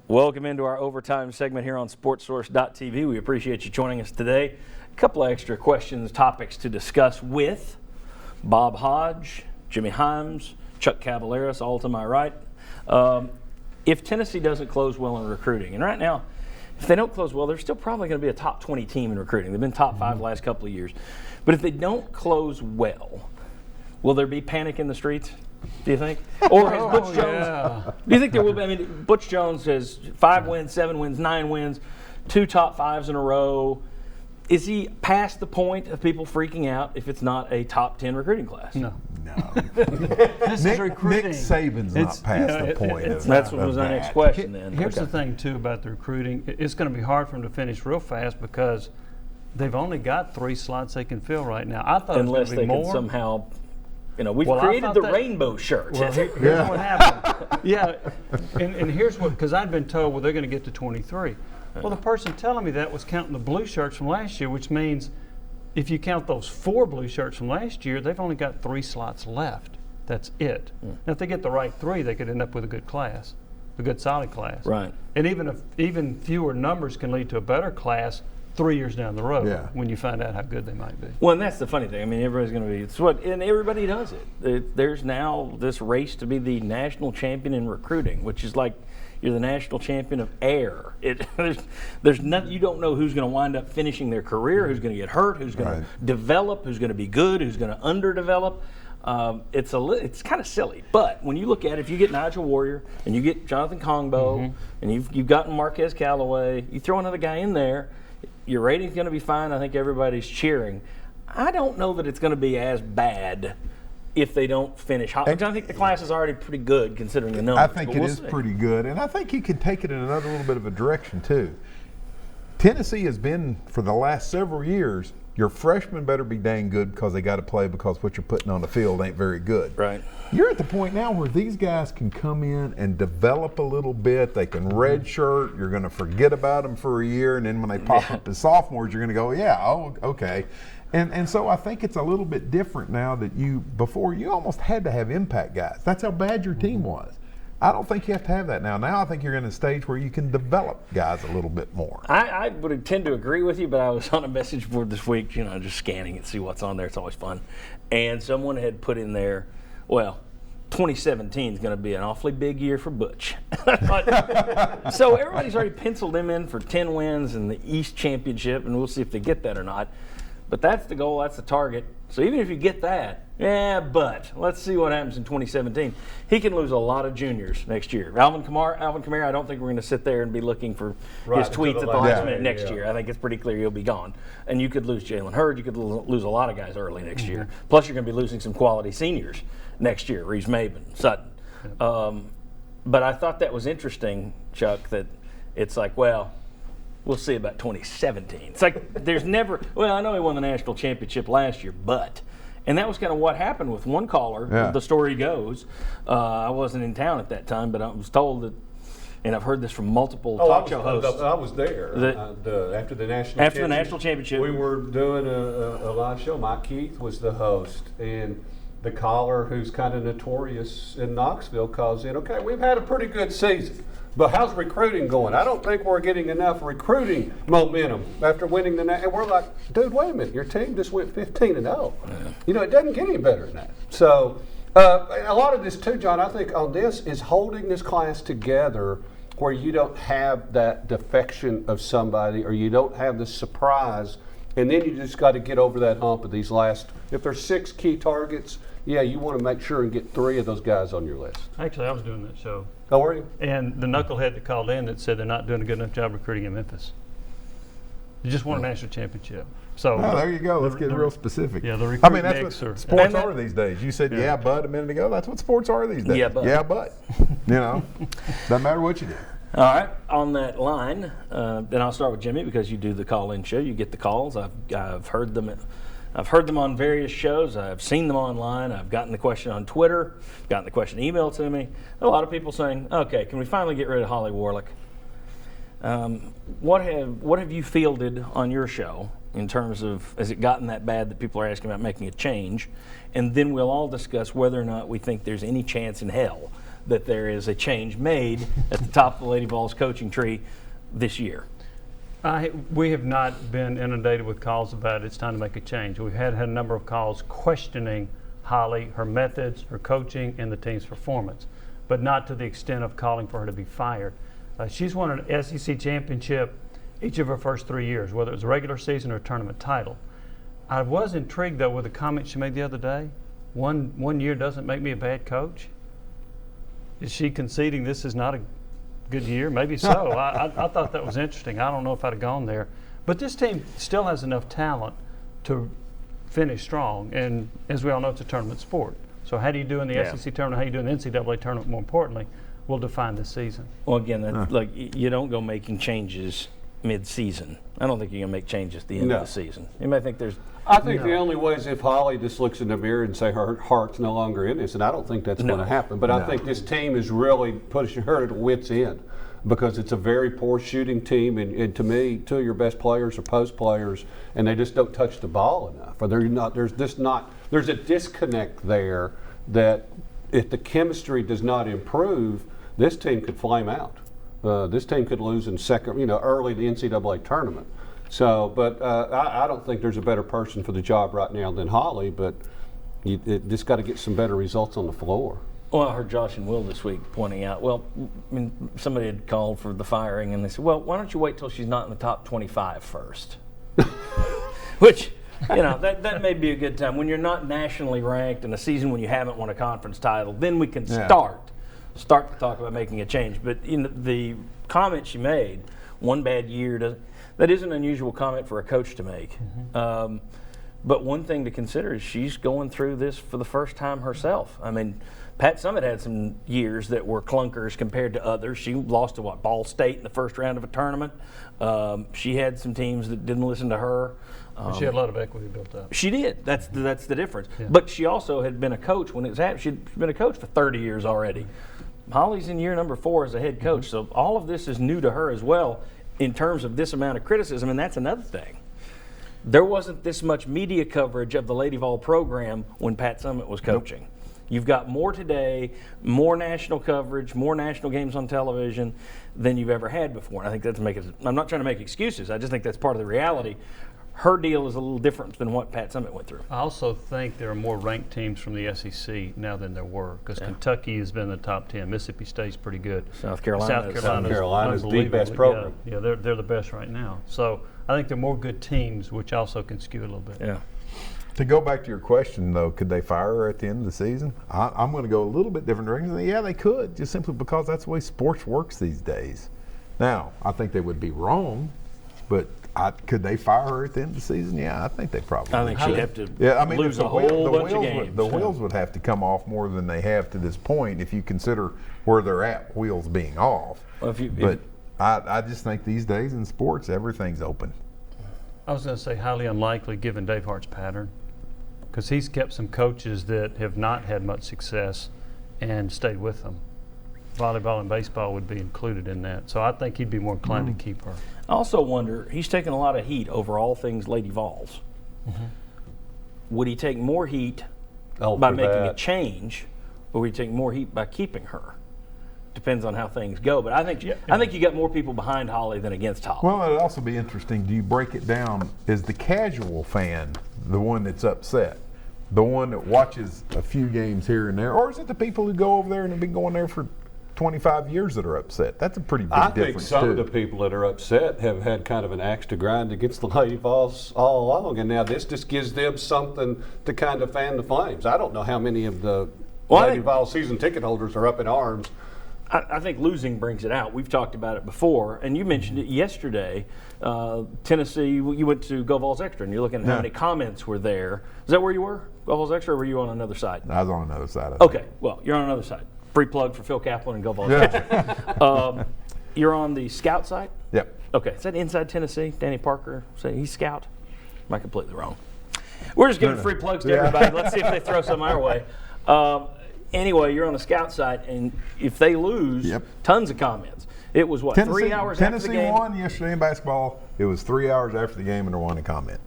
Welcome into our overtime segment here on SportsSource.tv. We appreciate you joining us today. A couple of extra questions, topics to discuss with Bob Hodge, Jimmy Himes, Chuck Cavaleris, all to my right. If Tennessee doesn't close well in recruiting, and right now, if they don't close well, they're still probably going to be a top 20 team in recruiting. They've been top 5 the last couple of years. But if they don't close well, will there be panic in the streets? Do you think? Or has Butch Jones? Do you think there will be? I mean, Butch Jones has 5 wins, 7 wins, 9 wins, 2 top 5s in a row. Is he past the point of people freaking out if it's not a top 10 recruiting class? No. This is recruiting. Nick Saban's not past the point. That's what was our next question then. Here's the thing, too, about the recruiting. It's going to be hard for them to finish real fast because they've only got 3 slots they can fill right now. I thought unless it was going to be more. Can somehow, we've created the rainbow shirt. Well, here's what happened. Yeah, and here's what, because I'd been told, well, they're going to get to 23. Well, the person telling me that was counting the blue shirts from last year, which means if you count those 4 blue shirts from last year, they've only got 3 slots left. That's it. Now, if they get the right 3, they could end up with a good class, a good solid class. Right. And even fewer numbers can lead to a better class 3 years down the road when you find out how good they might be. Well, and that's the funny thing. I mean, everybody's going to be, and everybody does it. There's now this race to be the national champion in recruiting, which is like you're the national champion of air. There's nothing, you don't know who's going to wind up finishing their career, who's going to get hurt, who's going to develop, who's going to be good, who's going to underdevelop. It's kind of silly, but when you look at it, if you get Nigel Warrior and you get Jonathan Kongbo and you've gotten Marquez Callaway, you throw another guy in there, your rating's going to be fine. I think everybody's cheering. I don't know that it's going to be as bad if they don't finish hot. I think the class is already pretty good considering the numbers. I think it is pretty good, and I think you can take it in another little bit of a direction too. Tennessee has been, for the last several years, your freshmen better be dang good because they got to play because what you're putting on the field ain't very good. Right. You're at the point now where these guys can come in and develop a little bit. They can redshirt. You're going to forget about them for a year, and then when they pop up as sophomores, you're going to go, okay. And so I think it's a little bit different now that before you almost had to have impact guys. That's how bad your team was. I don't think you have to have that now. Now I think you're in a stage where you can develop guys a little bit more. I would tend to agree with you, but I was on a message board this week, just scanning and see what's on there. It's always fun. And someone had put in there, 2017 is going to be an awfully big year for Butch. So everybody's already penciled him in for 10 wins in the East Championship, and we'll see if they get that or not. But that's the goal, that's the target. So even if you get that, but let's see what happens in 2017. He can lose a lot of juniors next year. Alvin Kamara, I don't think we're going to sit there and be looking for his tweets at the last minute next year. I think it's pretty clear he'll be gone. And you could lose Jalen Hurd. You could lose a lot of guys early next year. Plus, you're going to be losing some quality seniors next year, Reese Maben, Sutton. But I thought that was interesting, Chuck, that it's like, we'll see about 2017. It's like there's never – I know he won the national championship last year, and that was kind of what happened with one caller. Yeah. The story goes. I wasn't in town at that time, but I was told that – and I've heard this from multiple talk show hosts. I was there after the national championship. We were doing a live show. Mike Keith was the host, and the caller, who's kind of notorious in Knoxville, calls in, okay, we've had a pretty good season. But how's recruiting going? I don't think we're getting enough recruiting momentum after winning the and we're like, dude, wait a minute, your team just went 15-0. It doesn't get any better than that. So a lot of this too, John, I think on this is holding this class together where you don't have that defection of somebody or you don't have the surprise, and then you just got to get over that hump of these last, if there's 6 key targets, you want to make sure and get 3 of those guys on your list. Actually, I was doing that show. Oh, were you? And the knucklehead that called in that said they're not doing a good enough job recruiting in Memphis. They just won a national championship. So there you go. Let's get real specific. Yeah, the recruiting that's what sports are these days. You said, but a minute ago. That's what sports are these days. Yeah, but. Doesn't matter what you do. All right, on that line, then I'll start with Jimmy because you do the call-in show. You get the calls. I've heard them. I've heard them on various shows. I've seen them online. I've gotten the question on Twitter, gotten the question emailed to me. A lot of people saying, okay, can we finally get rid of Holly Warlick? What have you fielded on your show in terms of, has it gotten that bad that people are asking about making a change? And then we'll all discuss whether or not we think there's any chance in hell that there is a change made at the top of the Lady Vols coaching tree this year. We have not been inundated with calls about it's time to make a change. We've had a number of calls questioning Holly, her methods, her coaching, and the team's performance, but not to the extent of calling for her to be fired. She's won an SEC championship each of her first 3 years, whether it was a regular season or a tournament title. I was intrigued, though, with the comment she made the other day. One year doesn't make me a bad coach. Is she conceding this is not a good year? Maybe so. I thought that was interesting. I don't know if I'd have gone there. But this team still has enough talent to finish strong. And as we all know, it's a tournament sport. So how do you do in the SEC tournament, how do you do in the NCAA tournament, more importantly, will define this season. Well, again, that's like you don't go making changes mid-season. I don't think you're going to make changes at the end of the season. You might think there's... I think the only way is if Holly just looks in the mirror and say her heart's no longer in this, and I don't think that's going to happen. But I think this team is really pushing her to wits end because it's a very poor shooting team, and to me, two of your best players are post players, and they just don't touch the ball enough. Or there's a disconnect there that if the chemistry does not improve, this team could flame out. This team could lose in early in the NCAA tournament. So, but I don't think there's a better person for the job right now than Holly, but you just got to get some better results on the floor. Well, I heard Josh and Will this week pointing out, somebody had called for the firing, and they said, well, why don't you wait till she's not in the top 25 first? Which, that may be a good time. When you're not nationally ranked in a season when you haven't won a conference title, then we can start to talk about making a change. But the comment she made, one bad year, that is an unusual comment for a coach to make. Mm-hmm. But one thing to consider is she's going through this for the first time herself. I mean, Pat Summitt had some years that were clunkers compared to others. She lost to Ball State in the first round of a tournament. She had some teams that didn't listen to her. She had a lot of equity built up. She did. That's the difference. Yeah. But she also had been a coach when it was happening. She'd been a coach for 30 years already. Holly's in year number 4 as a head coach, so all of this is new to her as well in terms of this amount of criticism, and that's another thing. There wasn't this much media coverage of the Lady Vol program when Pat Summitt was coaching. Nope. You've got more today, more national coverage, more national games on television than you've ever had before. And I think that's I'm not trying to make excuses. I just think that's part of the reality. Her deal is a little different than what Pat Summitt went through. I also think there are more ranked teams from the SEC now than there were because Kentucky has been in the top 10. Mississippi State's pretty good. South Carolina is the best program. Yeah, they're the best right now. So I think there are more good teams, which also can skew a little bit. Yeah. To go back to your question, though, could they fire her at the end of the season? I'm going to go a little bit different direction. Yeah, they could, just simply because that's the way sports works these days. Now, I think they would be wrong, but could they fire her at the end of the season? Yeah, I think they probably would. I think she'd have to lose the a whole bunch of games. The wheels would have to come off more than they have to this point if you consider where they're at, wheels being off. Well, I just think these days in sports, everything's open. I was going to say highly unlikely given Dave Hart's pattern because he's kept some coaches that have not had much success and stayed with them. Volleyball and baseball would be included in that. So I think he'd be more inclined to keep her. I also wonder, he's taking a lot of heat over all things Lady Vols. Mm-hmm. Would he take more heat by making a change, or would he take more heat by keeping her? Depends on how things go. But I think you got more people behind Holly than against Holly. Well, it'd also be interesting. Do you break it down? Is the casual fan the one that's upset? The one that watches a few games here and there? Or is it the people who go over there and have been going there for 25 years that are upset? That's a pretty big difference. I think some of the people that are upset have had kind of an axe to grind against the Lady Vols all along, and now this just gives them something to kind of fan the flames. I don't know how many of the Lady Vols season ticket holders are up in arms. I think losing brings it out. We've talked about it before, and you mentioned it yesterday. Tennessee, you went to Go Vols Extra, and you're looking at how many comments were there. Is that where you were, Go Vols Extra, or were you on another side? I was on another side. Okay, well, you're on another side. Free plug for Phil Kaplan and Go Vols Extra. You're on the scout side? Yep. Okay, is that Inside Tennessee? Danny Parker, say he's scout? Am I completely wrong? We're just giving free plugs to everybody. Let's see if they throw some our way. Anyway, you're on the scout side, and if they lose, tons of comments. It was, Tennessee, 3 hours Tennessee after the game? won yesterday in basketball. It was 3 hours after the game, and there wasn't a comment.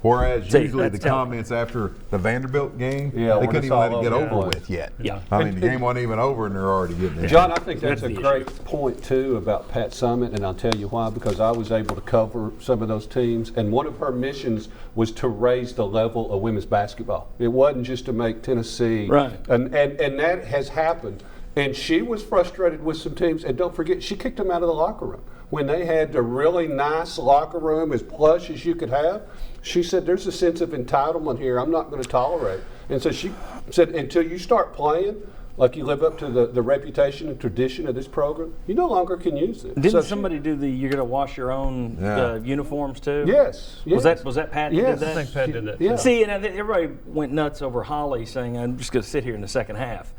Whereas See, usually the that's telling. comments after the Vanderbilt game, Yeah, they when couldn't it's even let all it get over, over yeah. with yet. Yeah. I mean, the game wasn't even over and they're already getting it. John, I think that's That's a the great point too about Pat Summitt, and I'll tell you why, because I was able to cover some of those teams, and one of her missions was to raise the level of women's basketball. It wasn't just to make Tennessee, Right. and that has happened. And she was frustrated with some teams, and don't forget, she kicked them out of the locker room. When they had the really nice locker room, as plush as you could have, she said, there's a sense of entitlement here I'm not going to tolerate. And so she said, until you start playing like you live up to the reputation and tradition of this program, you no longer can use it. Didn't So she- somebody do the you're going to wash your own Yeah. uniforms too? Yes. Was yes. that Pat Yes. that did I that? think Pat did that. Yeah. See, and I think everybody went nuts over Holly saying, I'm just going to sit here in the second half.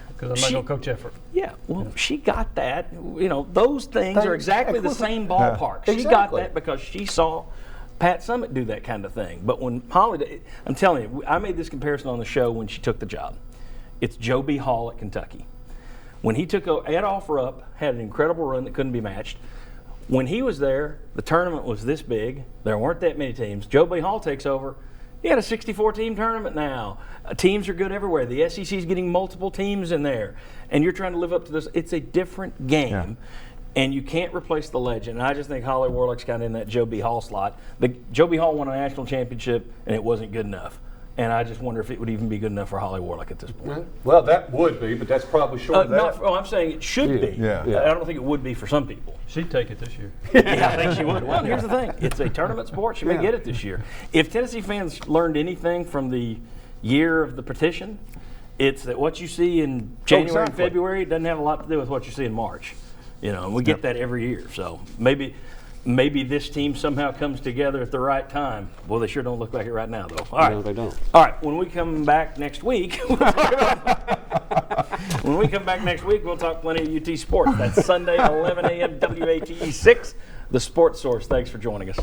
Because I'm not going to coach effort. Yeah, well, she got that. You know, those things are exactly the same ballpark. She got Exactly. that because she saw Pat Summitt do that kind of thing. But when Holly, I'm telling you, I made this comparison on the show when she took the job. It's Joe B. Hall at Kentucky. When he took Ed Offer up, had an incredible run that couldn't be matched. When he was there, the tournament was this big. There weren't that many teams. Joe B. Hall takes over. You got a 64-team tournament now. Teams are good everywhere. The SEC is getting multiple teams in there, and you're trying to live up to this. It's a different game, and you can't replace the legend. And I just think Holly Warlick's kind of in that Joe B. Hall slot. Joe B. Hall won a national championship, and it wasn't good enough. And I just wonder if it would even be good enough for Holly Warlick at this point. Well, that would be, but that's probably short of that. I'm saying it should be. Yeah. I don't think it would be for some people. She'd take it this year. Yeah, I think she would. Well, here's the thing. It's a tournament sport. She may get it this year. If Tennessee fans learned anything from the year of the petition, it's that what you see in January and exactly. February doesn't have a lot to do with what you see in March. You know, and we get that every year. So maybe this team somehow comes together at the right time. Well, they sure don't look like it right now, though. All right. No, they don't. All right. When we come back next week, we'll talk about when we come back next week, we'll talk plenty of UT sports. That's Sunday, 11 a.m. WATE 6, the Sports Source. Thanks for joining us.